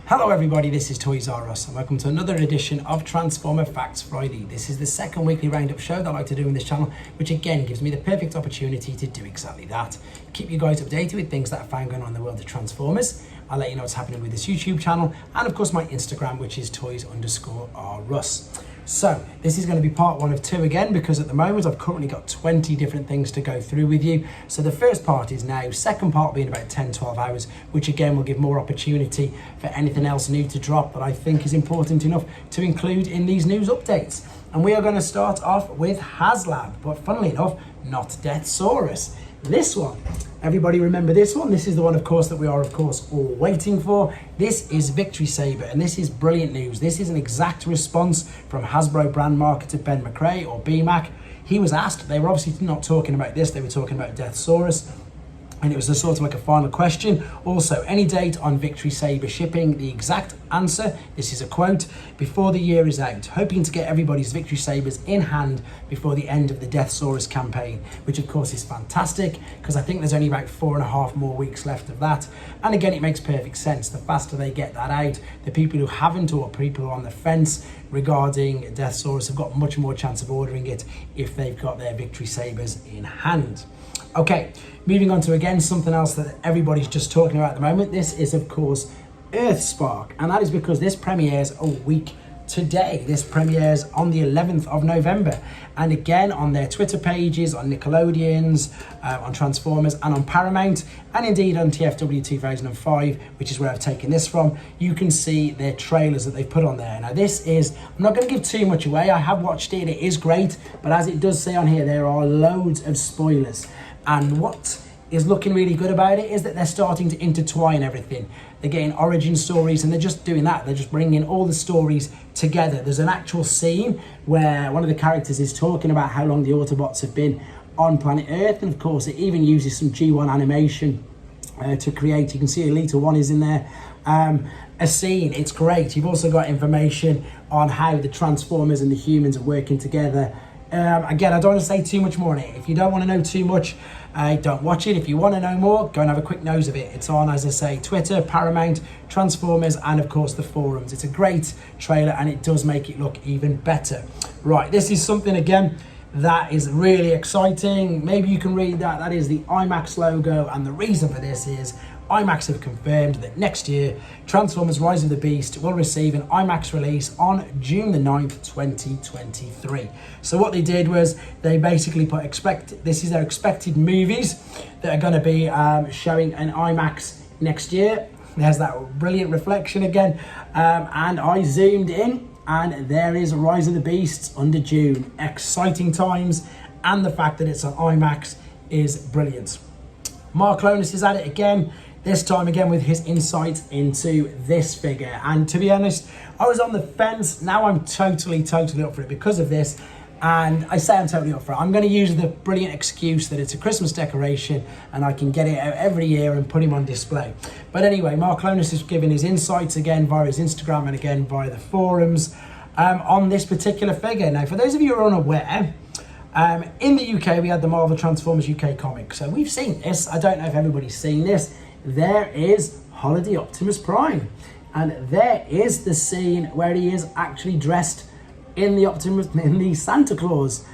Hello everybody, this is Toys R Us and welcome to another edition of Transformer Facts Friday. This is the second weekly roundup show that I like to do on this channel, which again gives me the perfect opportunity to do exactly that. Keep you guys updated with things that are found going on in the world of Transformers. I'll let you know what's happening with this YouTube channel and of course my Instagram, which is toys_r_us. So this is going to be part one of two again, because at the moment I've currently got 20 different things to go through with you. So the first part is now, second part will be in about 10-12 hours, which again will give more opportunity for anything else new to drop that I think is important enough to include in these news updates. And we are going to start off with Haslab, but funnily enough, not Deathsaurus. This one, everybody remember this one? This is the one, of course, that we are, of course, all waiting for. This is Victory Saber, and this is brilliant news. This is an exact response from Hasbro brand marketer Ben McRae, or BMAC. He was asked, they were obviously not talking about this, they were talking about Deathsaurus. And it was a sort of like a final question. Also, any date on Victory Saber shipping? The exact answer, this is a quote, before the year is out, hoping to get everybody's Victory Sabers in hand before the end of the Deathsaurus campaign, which of course is fantastic, because I think there's only about 4.5 more weeks left of that. And again, it makes perfect sense. The faster they get that out, the people who haven't, or people who are on the fence regarding Deathsaurus, have got much more chance of ordering it if they've got their Victory Sabers in hand. Okay, moving on to again something else that everybody's just talking about at the moment. This is of course EarthSpark, and that is because this premieres a week today. This premieres on the 11th of November, and again on their Twitter pages, on Nickelodeon's, on Transformers and on Paramount, and indeed on TFW 2005, which is where I've taken this from, you can see their trailers that they've put on there. Now this is, I'm not going to give too much away, I have watched it, it is great, but as it does say on here, there are loads of spoilers. And what is looking really good about it is that they're starting to intertwine everything. They're getting origin stories, and they're just doing that. They're just bringing all the stories together. There's an actual scene where one of the characters is talking about how long the Autobots have been on planet Earth. And of course, it even uses some G1 animation to create, you can see Elita 1 is in there, a scene. It's great. You've also got information on how the Transformers and the humans are working together. Again, I don't want to say too much more on it. If you don't want to know too much, don't watch it. If you want to know more, go and have a quick nose of it. It's on, as I say, Twitter, Paramount, Transformers, and of course the forums. It's a great trailer, and it does make it look even better. Right, this is something again that is really exciting. Maybe you can read that. That is the IMAX logo, and the reason for this is IMAX have confirmed that next year Transformers Rise of the Beast will receive an IMAX release on June the 9th, 2023. So what they did was they basically put this is their expected movies that are going to be showing an IMAX next year. There's that brilliant reflection again, and I zoomed in, and there is Rise of the Beasts under June. Exciting times, and the fact that it's on IMAX is brilliant. Mark Lonis is at it again, this time again with his insight into this figure. And to be honest, I was on the fence. Now I'm totally up for it because of this. And I say I'm totally up for it. I'm going to use the brilliant excuse that it's a Christmas decoration and I can get it out every year and put him on display. But anyway, Mark Lonis is giving his insights again via his Instagram and again via the forums on this particular figure. Now, for those of you who are unaware, in the UK, we had the Marvel Transformers UK comic. So we've seen this. I don't know if everybody's seen this. There is Holiday Optimus Prime. And there is the scene where he is actually dressed in the Santa Claus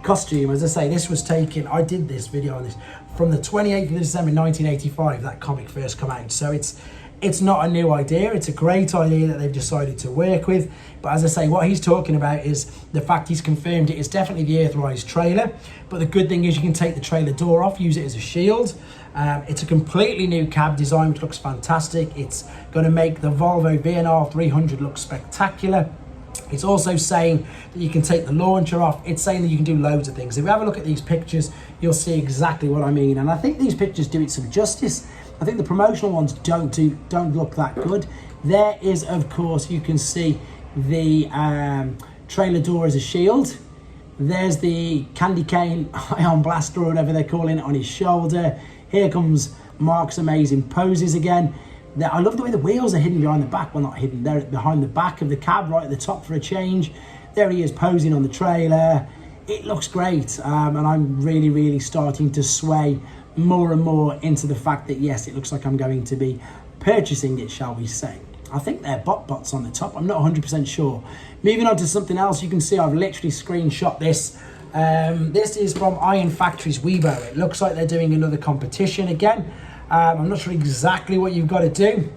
costume. As I say, this was taken, I did this video on this, from the 28th of December 1985, that comic first come out. So it's not a new idea. It's a great idea that they've decided to work with. But as I say, what he's talking about is the fact he's confirmed it is definitely the Earthrise trailer. But the good thing is you can take the trailer door off, use it as a shield. It's a completely new cab design, which looks fantastic. It's going to make the Volvo VNR 300 look spectacular. It's also saying that you can take the launcher off. It's saying that you can do loads of things. If you have a look at these pictures, you'll see exactly what I mean. And I think these pictures do it some justice. I think the promotional ones don't look that good. There is, of course, you can see the trailer door as a shield. There's the candy cane ion blaster or whatever they're calling it on his shoulder. Here comes Mark's amazing poses again. I love the way the wheels are hidden behind the back. Well, not hidden, they're behind the back of the cab, right at the top for a change. There he is posing on the trailer. It looks great, and I'm really starting to sway more and more into the fact that yes, it looks like I'm going to be purchasing it, shall we say. I think they're bots on the top. I'm not 100% sure. Moving on to something else, you can see I've literally screenshot this. This is from Iron Factory's Weibo. It looks like they're doing another competition again. I'm not sure exactly what you've got to do.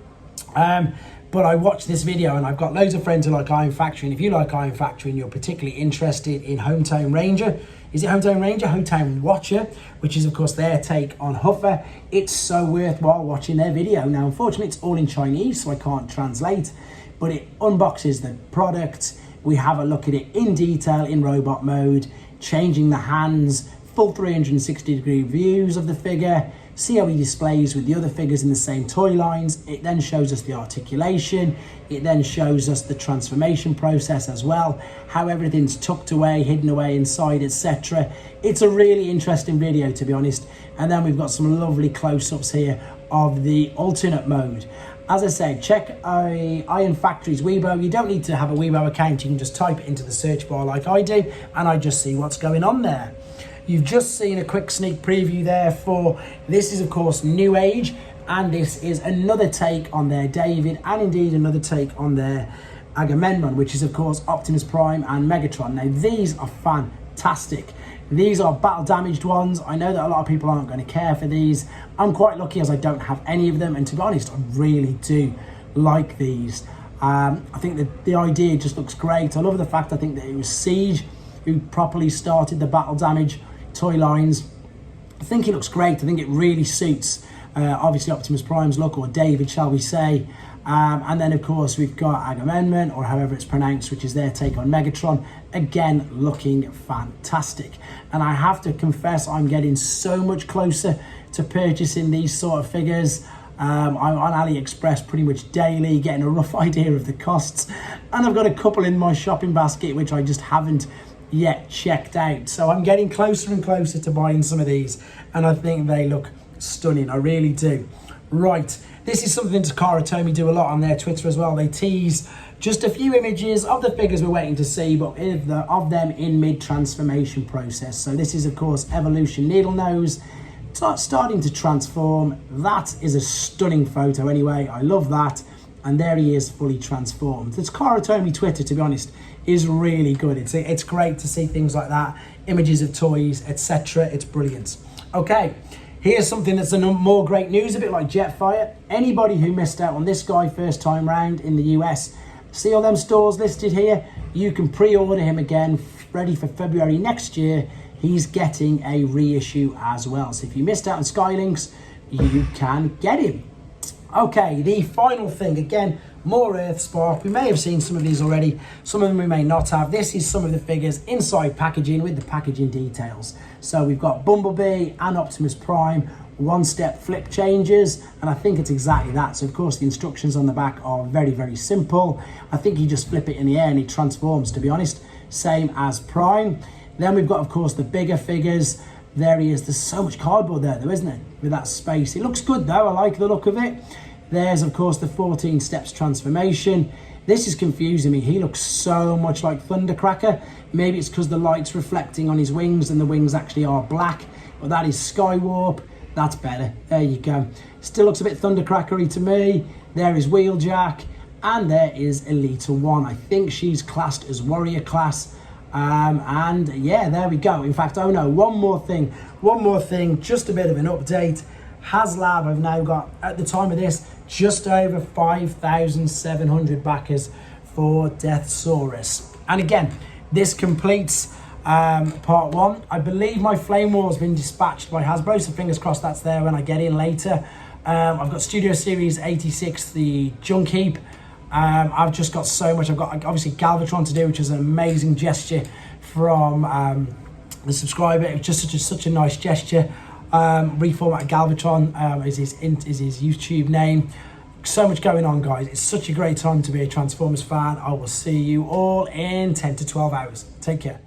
But I watched this video and I've got loads of friends who like Iron Factory. And if you like Iron Factory and you're particularly interested in Hometown Ranger, is it Hometown Ranger? Hometown Watcher, which is of course their take on Huffer. It's so worthwhile watching their video. Now, unfortunately, it's all in Chinese, so I can't translate, but it unboxes the product. We have a look at it in detail in robot mode, changing the hands, full 360-degree views of the figure, see how he displays with the other figures in the same toy lines. It then shows us the articulation. It then shows us the transformation process as well, how everything's tucked away, hidden away inside, etc. It's a really interesting video, to be honest. And then we've got some lovely close-ups here of the alternate mode. As I said, check Iron Factory's Weibo. You don't need to have a Weibo account. You can just type it into the search bar like I do, and I just see what's going on there. You've just seen a quick sneak preview there for, this is of course Newage, and this is another take on their David, and indeed another take on their Agamemnon, which is of course Optimus Prime and Megatron. Now these are fantastic. These are battle damaged ones. I know that a lot of people aren't going to care for these. I'm quite lucky as I don't have any of them, and to be honest, I really do like these. I think that the idea just looks great. I love the fact, I think that it was Siege who properly started the battle damage toy lines. I think it looks great. I think it really suits obviously Optimus Prime's look, or David, shall we say. And then of course we've got Agamemnon, or however it's pronounced, which is their take on Megatron, again looking fantastic. And I have to confess, I'm getting so much closer to purchasing these sort of figures. I'm on AliExpress pretty much daily, getting a rough idea of the costs, and I've got a couple in my shopping basket which I just haven't yet checked out. So I'm getting closer and closer to buying some of these, and I think they look stunning. I really do. Right, this is something Takara Tomy do a lot on their Twitter as well. They tease just a few images of the figures we're waiting to see, but of them in mid-transformation process. So this is of course Evolution Needle Nose starting to transform. That is a stunning photo anyway. I love that. And there he is, fully transformed. The Takara Tomy Twitter, to be honest, is really good. It's great to see things like that, images of toys, etc. It's brilliant. Okay, here's something that's more great news, a bit like Jetfire. Anybody who missed out on this guy first time round in the US, see all them stores listed here? You can pre-order him again, ready for February next year. He's getting a reissue as well. So if you missed out on Skylynx, you can get him. Okay, the final thing, again, more EarthSpark. We may have seen some of these already, some of them we may not have. This is some of the figures inside packaging with the packaging details. So we've got Bumblebee and Optimus Prime, one-step flip changes, and I think it's exactly that. So of course the instructions on the back are very, very simple. I think you just flip it in the air and he transforms, to be honest, same as Prime. Then we've got, of course, the bigger figures. There he is. There's so much cardboard there, though, isn't it? With that space. It looks good, though. I like the look of it. There's, of course, the 14 steps transformation. This is confusing me. He looks so much like Thundercracker. Maybe it's because the light's reflecting on his wings and the wings actually are black. But that is Skywarp. That's better. There you go. Still looks a bit Thundercrackery to me. There is Wheeljack. And there is Elita 1. I think she's classed as Warrior class. And yeah, there we go. In fact, oh no, one more thing, just a bit of an update. Haslab have now got, at the time of this, just over 5,700 backers for Deathsaurus. And again, this completes part one. I believe my Flame War has been dispatched by Hasbro, so fingers crossed that's there when I get in later. I've got Studio Series 86, the Junk Heap. I've just got so much. I've got obviously Galvatron to do, which is an amazing gesture from the subscriber. It was just such a nice gesture. Reformat Galvatron is his YouTube name. So much going on, guys. It's such a great time to be a Transformers fan. I will see you all in 10 to 12 hours. Take care.